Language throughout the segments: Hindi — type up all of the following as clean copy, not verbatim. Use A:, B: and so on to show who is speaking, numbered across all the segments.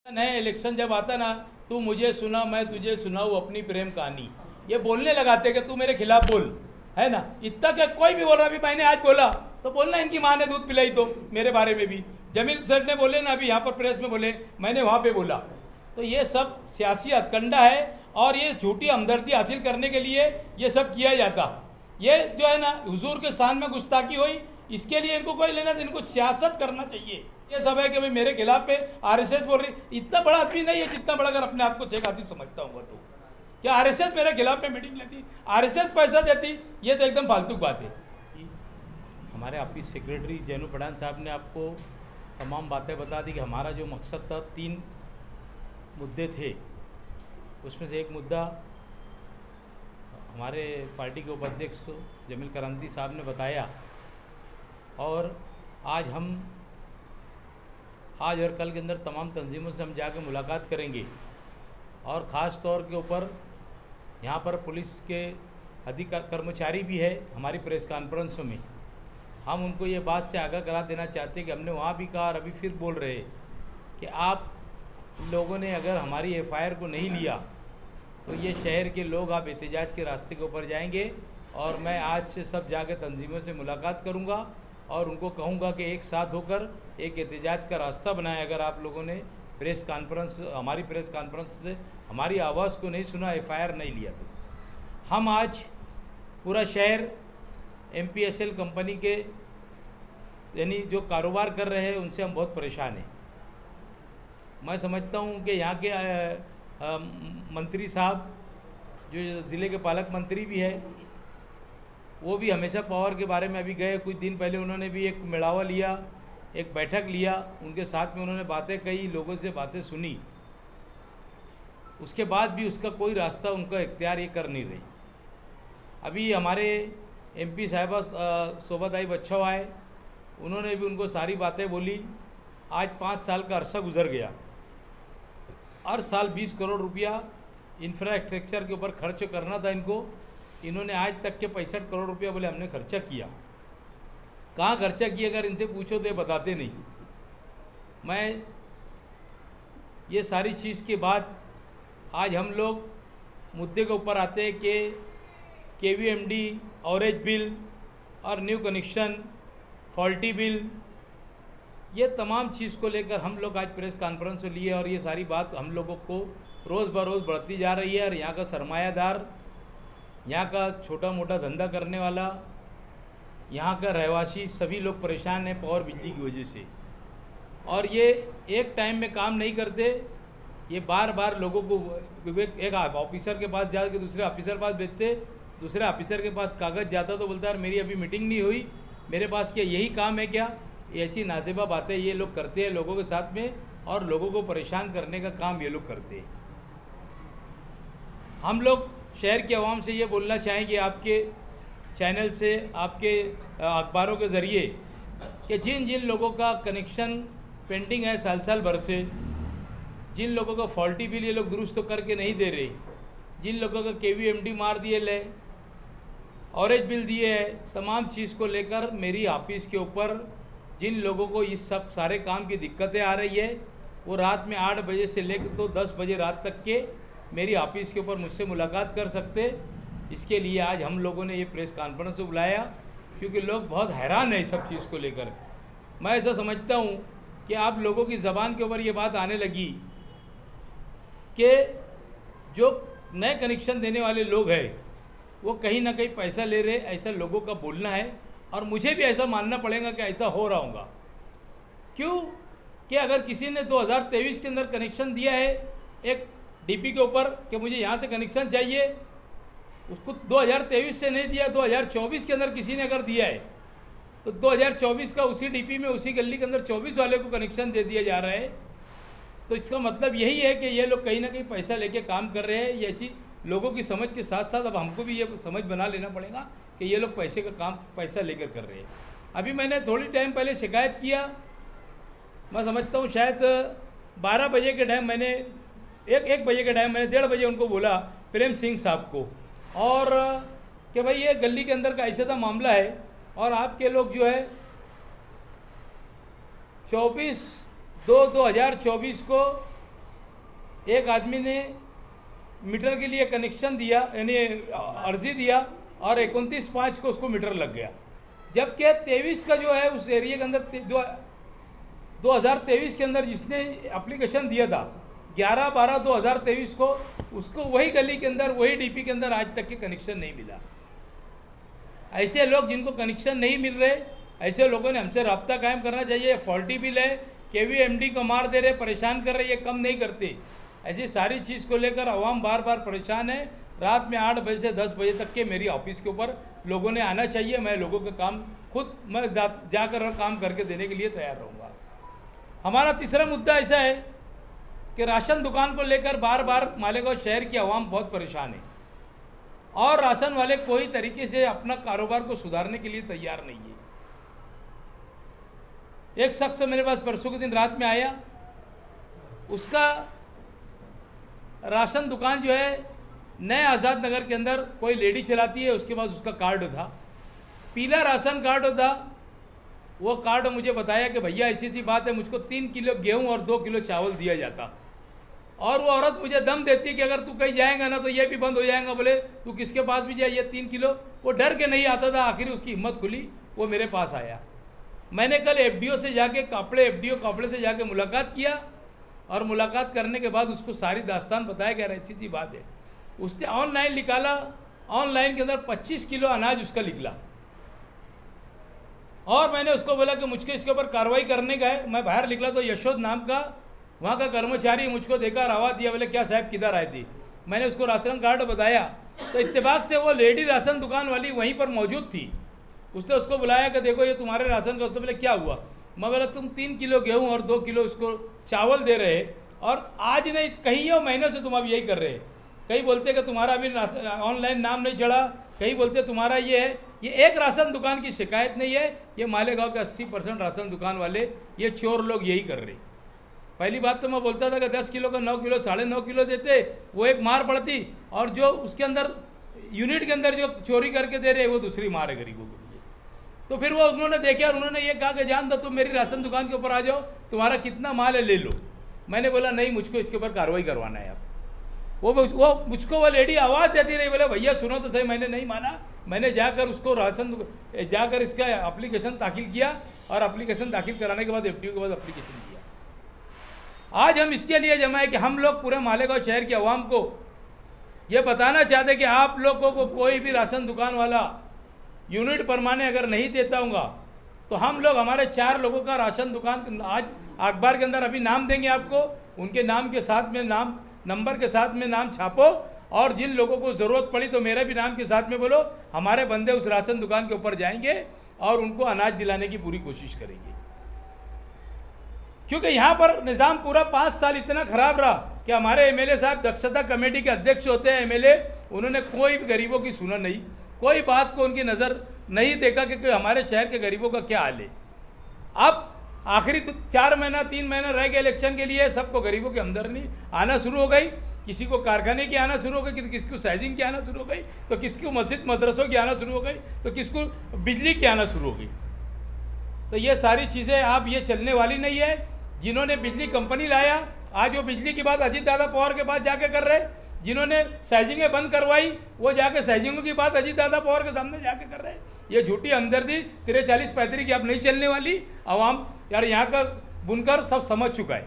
A: नए इलेक्शन जब आता ना, तू मुझे सुना मैं तुझे सुनाऊँ अपनी प्रेम कहानी, ये बोलने लगाते कि तू मेरे खिलाफ बोल, है ना। इतना क्या कोई भी बोल रहा, अभी मैंने आज बोला तो बोलना इनकी माँ ने दूध पिलाई, तो मेरे बारे में भी जमील सर ने बोले ना, अभी यहाँ पर प्रेस में बोले, मैंने वहाँ पे बोला। तो ये सब सियासी हथकंडा है और ये झूठी हमदर्दी हासिल करने के लिए ये सब किया जाता। ये जो है ना हुजूर के शान में गुस्ताखी हुई, इसके लिए इनको कोई लेना, इनको सियासत करना चाहिए। ये सब है कि भाई मेरे खिलाफ पे आरएसएस बोल रही, इतना बड़ा आदमी नहीं है जितना बड़ा अगर अपने आप को शेख आसिफ समझता हूँ तो क्या आरएसएस मेरे खिलाफ में मीटिंग लेती, आरएसएस पैसा देती, ये तो एकदम फालतू बात है। हमारे ऑफिस सेक्रेटरी जैनू पठान साहब ने आपको तमाम बातें बता दी कि हमारा जो मकसद था, 3 मुद्दे थे, उसमें से एक मुद्दा हमारे पार्टी के उपाध्यक्ष जमील करांती साहब ने बताया, और आज और कल के अंदर तमाम तंजीमों से हम जाकर मुलाकात करेंगे, और ख़ास तौर के ऊपर यहाँ पर पुलिस के अधिकारी कर्मचारी भी है हमारी प्रेस कॉन्फ्रेंसों में। हम उनको ये बात से आगाह करा देना चाहते हैं कि हमने वहाँ भी कहा और अभी फिर बोल रहे हैं कि आप लोगों ने अगर हमारी एफआईआर को नहीं लिया तो ये शहर के लोग आप एहतजाज के रास्ते के ऊपर जाएंगे, और मैं आज से सब जाकर तंजीमों से मुलाकात करूँगा और उनको कहूँगा कि एक साथ होकर एक एहतजाज का रास्ता बनाए। अगर आप लोगों ने हमारी प्रेस कॉन्फ्रेंस से हमारी आवाज़ को नहीं सुना, एफआईआर नहीं लिया, तो हम आज पूरा शहर एमपीएसएल कंपनी के यानी जो कारोबार कर रहे हैं उनसे हम बहुत परेशान हैं। मैं समझता हूँ कि यहाँ के मंत्री साहब जो ज़िले के पालक मंत्री भी है, वो भी हमेशा पावर के बारे में, अभी गए कुछ दिन पहले उन्होंने भी एक मेड़ावा लिया, एक बैठक लिया, उनके साथ में उन्होंने बातें कही, लोगों से बातें सुनी, उसके बाद भी उसका कोई रास्ता उनका इख्तियार ये कर नहीं रही। अभी हमारे एमपी साहिबा शोभाताई बच्चों आए, उन्होंने भी उनको सारी बातें बोली। आज 5 साल का अरसा गुजर गया, हर साल 20 करोड़ रुपया इंफ्रास्ट्रक्चर के ऊपर खर्च करना था इनको, इन्होंने आज तक के 65 करोड़ रुपया बोले हमने खर्चा किया। कहाँ खर्चा किया अगर इनसे पूछो तो ये बताते नहीं। मैं ये सारी चीज़ के बाद आज हम लोग मुद्दे के ऊपर आते हैं कि केवीएमडी, ऑरेंज बिल और न्यू कनेक्शन, फॉल्टी बिल, ये तमाम चीज़ को लेकर हम लोग आज प्रेस कॉन्फ्रेंस लिए, और ये सारी बात हम लोगों को रोज़ बरोज़ बढ़ती जा रही है। और यहाँ का सरमायादार, यहाँ का छोटा मोटा धंधा करने वाला, यहाँ का रहवासी, सभी लोग परेशान हैं पावर बिजली की वजह से, और ये एक टाइम में काम नहीं करते, ये बार बार लोगों को एक ऑफिसर के पास जाकर दूसरे ऑफिसर के पास भेजते, दूसरे ऑफिसर के पास कागज़ जाता तो बोलता है मेरी अभी मीटिंग नहीं हुई, मेरे पास क्या यही काम है क्या। ऐसी नासेबा बातें ये लोग करते हैं लोगों के साथ में, और लोगों को परेशान करने का काम ये लोग करते हैं। हम लोग शहर की आवाम से ये बोलना चाहेंगे आपके चैनल से, आपके अखबारों के ज़रिए, कि जिन जिन लोगों का कनेक्शन पेंडिंग है साल भर से, जिन लोगों का फॉल्टी बिल ये लोग दुरुस्त तो करके नहीं दे रहे, जिन लोगों का केवीएमडी मार दिए ले, ऑरेंज बिल दिए है, तमाम चीज़ को लेकर मेरी ऑफिस के ऊपर जिन लोगों को इस सब सारे काम की दिक्कतें आ रही है, वो रात में 8 बजे से लेकर तो 10 बजे रात तक के मेरी ऑफिस के ऊपर मुझसे मुलाकात कर सकते। इसके लिए आज हम लोगों ने ये प्रेस कॉन्फ्रेंस बुलाया, क्योंकि लोग बहुत हैरान हैं इस सब चीज़ को लेकर। मैं ऐसा समझता हूँ कि आप लोगों की ज़बान के ऊपर ये बात आने लगी कि जो नए कनेक्शन देने वाले लोग हैं वो कहीं ना कहीं पैसा ले रहे, ऐसा लोगों का बोलना है, और मुझे भी ऐसा मानना पड़ेगा कि ऐसा हो रहा होगा। क्यों कि अगर किसी ने 2023 के अंदर कनेक्शन दिया है एक डीपी के ऊपर कि मुझे यहाँ से कनेक्शन चाहिए, उसको 2023 से नहीं दिया, 2024 के अंदर किसी ने अगर दिया है तो 2024 का उसी डीपी में उसी गली के अंदर 24 वाले को कनेक्शन दे दिया जा रहा है। तो इसका मतलब यही है कि ये लोग कहीं ना कहीं पैसा लेके काम कर रहे हैं। ये चीज़ लोगों की समझ के साथ साथ अब हमको भी ये समझ बना लेना पड़ेगा कि ये लोग पैसे का काम पैसा लेकर कर रहे हैं। अभी मैंने थोड़ी टाइम पहले शिकायत किया, मैं समझता हूँ शायद 12 बजे के टाइम मैंने एक बजे के टाइम मैंने 1:30 बजे उनको बोला प्रेम सिंह साहब को, और कि भाई ये गली के अंदर का ऐसा सा मामला है, और आपके लोग जो है 24/2/2024 को एक आदमी ने मीटर के लिए कनेक्शन दिया, यानी अर्जी दिया, और 29/5 को उसको मीटर लग गया, जबकि 23 का जो है उस एरिया के अंदर 2023 के अंदर जिसने एप्लीकेशन दिया था 11/12/2023 को, उसको वही गली के अंदर वही डीपी के अंदर आज तक के कनेक्शन नहीं मिला। ऐसे लोग जिनको कनेक्शन नहीं मिल रहे, ऐसे लोगों ने हमसे रब्ता कायम करना चाहिए। फॉल्टी बिल है, KVMD को मार दे रहे, परेशान कर रहे, ये कम नहीं करते। ऐसी सारी चीज़ को लेकर आवाम बार बार परेशान है। रात में 8 बजे से 10 बजे तक के मेरी ऑफिस के ऊपर लोगों ने आना चाहिए। मैं लोगों का काम खुद मैं जाकर काम करके देने के लिए तैयार रहूँगा। हमारा तीसरा मुद्दा ऐसा है कि राशन दुकान को लेकर बार बार मालेगांव शहर की आवाम बहुत परेशान है, और राशन वाले कोई तरीके से अपना कारोबार को सुधारने के लिए तैयार नहीं है। एक शख्स मेरे पास परसों के दिन रात में आया, उसका राशन दुकान जो है नए आज़ाद नगर के अंदर कोई लेडी चलाती है, उसके पास उसका कार्ड था, पीला राशन कार्ड था। वो कार्ड मुझे बताया कि भैया ऐसी सी बात है, मुझको 3 किलो गेहूं और 2 किलो चावल दिया जाता, और वो औरत मुझे दम देती है कि अगर तू कहीं जाएगा ना तो ये भी बंद हो जाएगा। बोले तू किसके पास भी जाए, ये 3 किलो। वो डर के नहीं आता था, आखिर उसकी हिम्मत खुली, वो मेरे पास आया। मैंने कल FDO से जाके FDO कापड़े से जाके मुलाकात किया, और मुलाकात करने के बाद उसको सारी दास्तान बताया कि ऐसी सी बात है। उसने ऑनलाइन निकाला, ऑनलाइन के अंदर 25 किलो अनाज उसका निकला, और मैंने उसको बोला कि मुझको इसके ऊपर कार्रवाई करने का है। मैं बाहर निकला तो यशोद नाम का वहाँ का कर्मचारी मुझको देखा, आवाज़ दिया, बोले क्या साहब किधर आए थी। मैंने उसको राशन कार्ड बताया, तो इत्तेफाक से वो लेडी राशन दुकान वाली वहीं पर मौजूद थी। उसने उसको बुलाया कि देखो ये तुम्हारे राशन का। तो बोले क्या हुआ। मैं बोला तुम 3 किलो गेहूँ और 2 किलो उसको चावल दे रहे, और आज नहीं कहीं महीनों से तुम अब यही कर रहे। कहीं बोलते कि तुम्हारा अभी ऑनलाइन नाम नहीं चढ़ा, कहीं बोलते तुम्हारा ये है। ये एक राशन दुकान की शिकायत नहीं है, ये मालेगांव के 80% राशन दुकान वाले ये चोर लोग यही कर रहे। पहली बात तो मैं बोलता था कि 10 किलो का 9 किलो 9.5 किलो देते, वो एक मार पड़ती, और जो उसके अंदर यूनिट के अंदर जो चोरी करके दे रहे वो दूसरी मार है गरीबों के लिए। तो फिर वो उन्होंने देखे और उन्होंने ये कहा कि जान दो तुम मेरी राशन दुकान के ऊपर आ जाओ, तुम्हारा कितना माल है ले लो। मैंने बोला नहीं, मुझको इसके ऊपर कार्रवाई करवाना है। आप वो मुझको वो लेडी आवाज़ देती रही, बोले भैया सुनो तो सही। मैंने नहीं माना, मैंने जाकर उसको जाकर इसका एप्लीकेशन दाखिल किया, और एप्लीकेशन दाखिल कराने के बाद FDO के बाद एप्लीकेशन किया। आज हम इसके लिए जमा है कि हम लोग पूरे मालेगांव शहर की आवाम को ये बताना चाहते कि आप लोगों को कोई भी राशन दुकान वाला यूनिट परमाने अगर नहीं देता होगा तो हम लोग हमारे 4 लोगों का राशन दुकान आज अखबार के अंदर अभी नाम देंगे आपको, उनके नाम के साथ में नाम नंबर के साथ में नाम छापो, और जिन लोगों को ज़रूरत पड़ी तो मेरे भी नाम के साथ में बोलो, हमारे बंदे उस राशन दुकान के ऊपर जाएंगे और उनको अनाज दिलाने की पूरी कोशिश करेंगे। क्योंकि यहाँ पर निज़ाम पूरा 5 साल इतना ख़राब रहा कि हमारे MLA साहब दक्षता कमेटी के अध्यक्ष होते हैं MLA, उन्होंने कोई भी गरीबों की सुना नहीं, कोई बात को उनकी नज़र नहीं देखा कि हमारे शहर के गरीबों का क्या हाल है। अब आखिरी 4 महीना 3 महीना रह गए इलेक्शन के लिए, सबको गरीबों की आमदनी आना शुरू हो गई, किसी को कारखाने की आना शुरू हो गई, किसी को साइजिंग की आना शुरू हो गई, तो किसी को मस्जिद मदरसों की आना शुरू हो गई, तो किसी को बिजली की आना शुरू हो गई। तो ये सारी चीज़ें अब ये चलने वाली नहीं है। जिन्होंने बिजली कंपनी लाया, आज वो बिजली की बात अजीत दादा पवार के पास जाके कर रहे, जिन्होंने साइजिंगें बंद करवाई वो जाके साइजिंगों की बात अजीत दादा पवार के सामने जाके कर रहे। ये झूठी हमदर्दी 43-35 की अब नहीं चलने वाली। आवाम यार यहाँ का बुनकर सब समझ चुका है।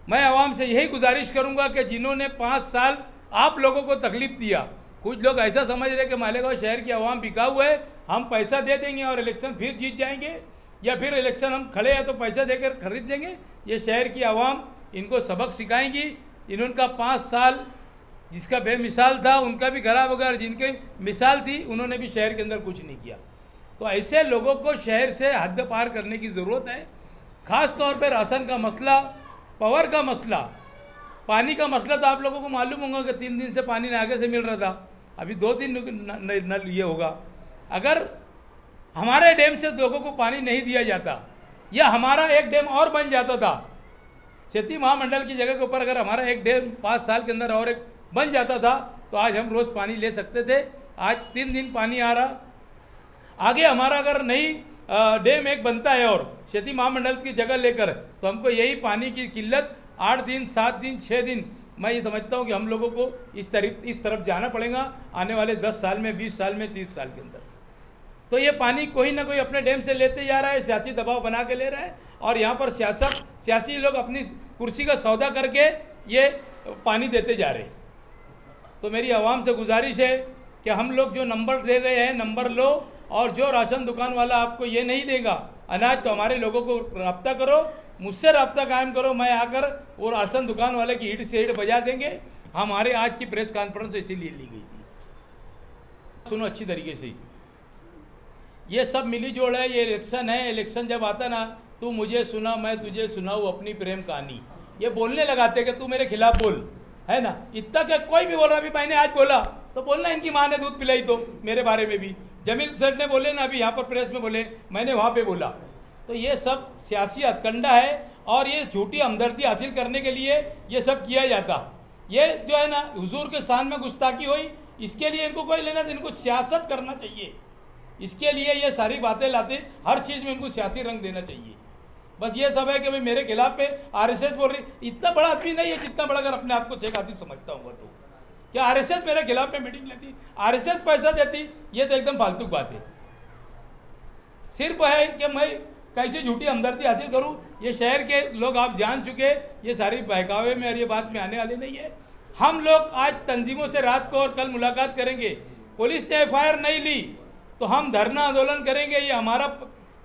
A: मैं आवाम से यही गुजारिश करूंगा कि जिन्होंने 5 साल आप लोगों को तकलीफ दिया, कुछ लोग ऐसा समझ रहे कि मालेगांव शहर की आवाम बिकाऊ है, हम पैसा दे देंगे और इलेक्शन फिर जीत जाएंगे, या फिर इलेक्शन हम खड़े हैं तो पैसा देकर खरीद लेंगे। ये शहर की आवाम इनको सबक सिखाएंगी। इन्होंने 5 साल जिसका बेमिसाल था उनका भी खराब हो गया, और जिनकी मिसाल थी उन्होंने भी शहर के अंदर कुछ नहीं किया। तो ऐसे लोगों को शहर से हद पार करने की ज़रूरत है। ख़ास तौर पे राशन का मसला, पावर का मसला, पानी का मसला तो आप लोगों को मालूम होगा कि 3 दिन से पानी आगे से मिल रहा था, अभी 2-3 नल ये होगा। अगर हमारे डैम से लोगों को पानी नहीं दिया जाता, या हमारा एक डैम और बन जाता था, सेती महामंडल की जगह के ऊपर अगर हमारा एक डैम 5 साल के अंदर और एक बन जाता था तो आज हम रोज़ पानी ले सकते थे। आज 3 दिन पानी आ रहा। आगे हमारा अगर नई डैम एक बनता है और सेती महामंडल की जगह लेकर, तो हमको यही पानी की किल्लत 8 दिन 7 दिन 6 दिन मैं ये समझता हूँ कि हम लोगों को इस तरफ जाना पड़ेगा आने वाले 10 साल में, 20 साल में, 30 साल के अंदर। तो ये पानी कोई ना कोई अपने डैम से लेते जा रहा है, सियासी दबाव बना के ले रहा है, और यहाँ पर सियासी लोग अपनी कुर्सी का सौदा करके ये पानी देते जा रहे हैं। तो मेरी आवाम से गुजारिश है कि हम लोग जो नंबर दे रहे हैं नंबर लो, और जो राशन दुकान वाला आपको ये नहीं देगा अनाज, तो हमारे लोगों को रब्ता करो, मुझसे रब्ता कायम करो, मैं आकर वो राशन दुकान वाले की ईंट से ईंट बजा देंगे। हमारे आज की प्रेस कॉन्फ्रेंस इसीलिए ली गई थी। सुनो अच्छी तरीके से, ये सब मिली जोड़ है, ये इलेक्शन है। इलेक्शन जब आता ना, तू मुझे सुना मैं तुझे सुनाऊँ अपनी प्रेम कहानी, ये बोलने लगाते कि तू मेरे खिलाफ बोल, है ना। इतना क्या कोई भी बोल रहा, अभी मैंने आज बोला तो बोलना इनकी माँ ने दूध पिलाई, तो मेरे बारे में भी जमील सर ने बोले ना, अभी यहाँ पर प्रेस में बोले, मैंने वहाँ पे बोला। तो ये सब सियासी हथकंडा है, और ये झूठी हमदर्दी हासिल करने के लिए ये सब किया जाता। ये जो है ना हुजूर के शान में गुस्ताखी हुई, इसके लिए इनको कोई लेना, इनको सियासत करना चाहिए। इसके लिए ये सारी बातें लाते, हर चीज़ में इनको सियासी रंग देना चाहिए। बस ये सब है कि भाई मेरे खिलाफ पे आरएसएस बोल रही। इतना बड़ा आदमी नहीं है जितना बड़ा अगर अपने आप को शेख हासिम समझता हूँ तो क्या आरएसएस मेरे खिलाफ में मीटिंग लेती, आरएसएस पैसा देती, ये तो एकदम फालतू बात है। सिर्फ है कि मैं कैसे झूठी हमदर्दी हासिल करूं, ये शहर के लोग आप जान चुके, ये सारी बहकावे में और ये बात में आने वाली नहीं है। हम लोग आज तंजीमों से रात को और कल मुलाकात करेंगे। पुलिस ने एफआईआर नहीं ली तो हम धरना आंदोलन करेंगे, ये हमारा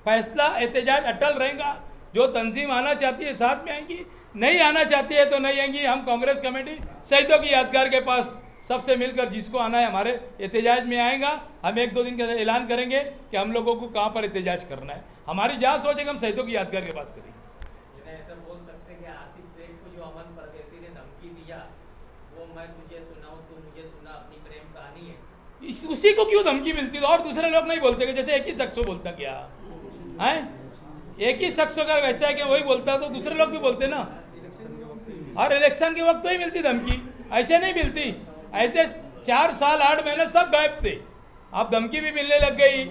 A: फैसला, एहतजाज अटल रहेगा। जो तंजीम आना चाहती है साथ में आएंगी, नहीं आना चाहती है तो नहीं आएंगी। हम कांग्रेस कमेटी शहीदों की यादगार के पास सबसे मिलकर जिसको आना है हमारे एहतजाज में आएगा। हम 1-2 दिन के अंदर ऐलान करेंगे कि हम लोगों को कहाँ पर एहतजाज करना है। हमारी जहाँ सोच है कि हम शहीदों की यादगार के पास करेंगे।
B: ऐसा बोल सकते हैं कि आसिफ शेख को जो अमन परदेसी ने धमकी दिया, वो मैं तुझे सुनाऊं तू मुझे सुना अपनी प्रेम कहानी है,
A: उसी को क्यों धमकी मिलती है और दूसरे लोग नहीं बोलते? जैसे एक ही शख्स बोलता क्या है, एक ही शख्स अगर वैसा है कि वही बोलता तो दूसरे लोग भी बोलते ना। और इलेक्शन के वक्त तो ही मिलती धमकी, ऐसे नहीं मिलती। ऐसे 4 साल 8 महीने सब गायब थे। अब धमकी भी मिलने लग गई,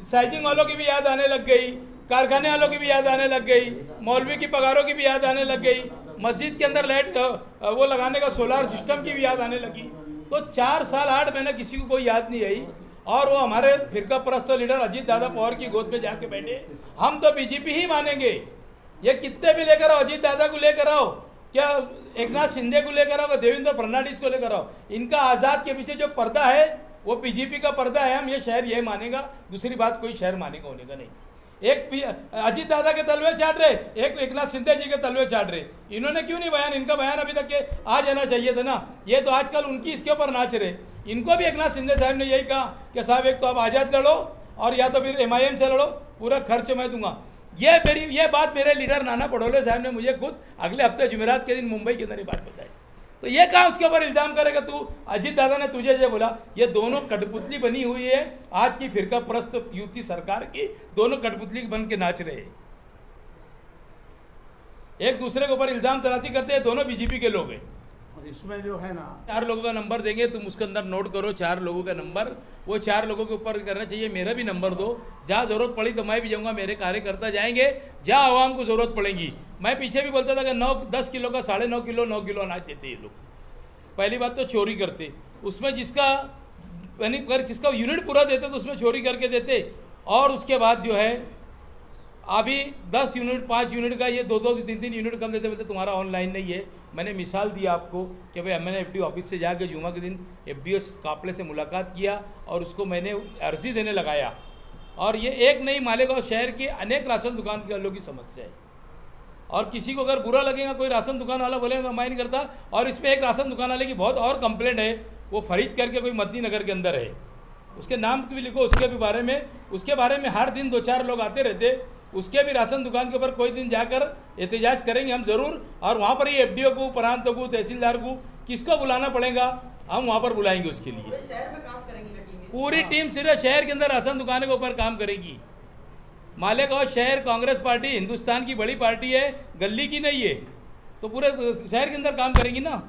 A: साइजिंग वालों की भी याद आने लग गई, कारखाने वालों की भी याद आने लग गई, मौलवी की पगारों की भी याद आने लग गई, मस्जिद के अंदर लाइट वो लगाने का सोलार सिस्टम की भी याद आने लगी। तो 4 साल 8 महीने किसी को कोई याद नहीं आई, और वो हमारे फिरका परस्त लीडर अजीत दादा पवार की गोद में जाके बैठे। हम तो बीजेपी ही मानेंगे, ये कितने भी लेकर आओ, अजीत दादा को लेकर आओ, क्या एकनाथ शिंदे को लेकर आओ, देवेंद्र फडणवीस को लेकर आओ, इनका आज़ाद के पीछे जो पर्दा है वो बीजेपी का पर्दा है। हम ये शहर ये मानेगा, दूसरी बात कोई शहर मानेगा होने का नहीं। एक अजीत दादा के तलवे चाट रहे, एक एकनाथ शिंदे जी के तलवे चाट रहे। इन्होंने क्यों नहीं बयान, इनका बयान अभी तक के आ जाना चाहिए था ना। ये तो आजकल उनकी इसके ऊपर नाच रहे। इनको भी एकनाथ शिंदे साहब ने यही कहा कि साहब एक तो आप आज़ाद लड़ो और या तो फिर MIM से लड़ो, पूरा खर्च मैं दूंगा। ये बात मेरे लीडर नाना पटोले साहब ने मुझे खुद अगले हफ्ते जुमेरात के दिन मुंबई के अंदर ये बात बताई। तो ये कहा उसके ऊपर इल्ज़ाम करेगा तू, अजीत दादा ने तुझे जो बोला। ये दोनों कठपुतली बनी हुई है आज की फिरका परस्त युति सरकार की, दोनों कठपुतली बन के नाच रहे हैं, एक दूसरे के ऊपर इल्ज़ाम तराशी करते हैं। दोनों बीजेपी के लोग हैं।
C: और इसमें जो है ना
A: 4 लोगों का नंबर देंगे, तुम उसके अंदर नोट करो 4 लोगों का नंबर, वो 4 लोगों के ऊपर करना चाहिए। मेरा भी नंबर दो, जहाँ ज़रूरत पड़ी तो मैं भी जाऊँगा, मेरे कार्यकर्ता जाएंगे जहाँ आवाम को ज़रूरत पड़ेगी। मैं पीछे भी बोलता था कि 9-10 किलो का 9.5 किलो 9 किलो अनाज देते ये लोग। पहली बात तो चोरी करते, उसमें जिसका यूनिट पूरा देते तो उसमें चोरी करके देते। और उसके बाद जो है अभी 10 यूनिट 5 यूनिट का ये 2-2 3-3 यूनिट कम देते, बोलते तुम्हारा ऑनलाइन नहीं है। मैंने मिसाल दिया आपको कि भाई मैंने FDO ऑफिस से जाकर जुमा के दिन FDO काफले से मुलाकात किया और उसको मैंने अर्जी देने लगाया। और ये एक नहीं मालेगांव शहर के अनेक राशन दुकान के वालों की समस्या है। और किसी को अगर बुरा लगेगा, कोई राशन दुकान वाला बोलेगा मैं नहीं करता। और इसमें एक राशन दुकान वाले की बहुत और कंप्लेंट है, वो फरीद करके कोई मदनी नगर के अंदर है, उसके नाम भी लिखो, उसके बारे में हर दिन 2-4 लोग आते रहते। उसके भी राशन दुकान के ऊपर कोई दिन जाकर एहतजाज करेंगे हम ज़रूर। और वहाँ पर ही FDO को, प्रांतों को, तहसीलदार को, किसको बुलाना पड़ेगा हम वहाँ पर बुलाएंगे उसके लिए।
D: शहर में काम करेंगी
A: पूरी टीम सिर्फ शहर के अंदर राशन दुकानों के ऊपर काम करेगी। मालेगांव शहर कांग्रेस पार्टी हिंदुस्तान की बड़ी पार्टी है, गली की नहीं है, तो पूरे शहर के अंदर काम करेंगी ना।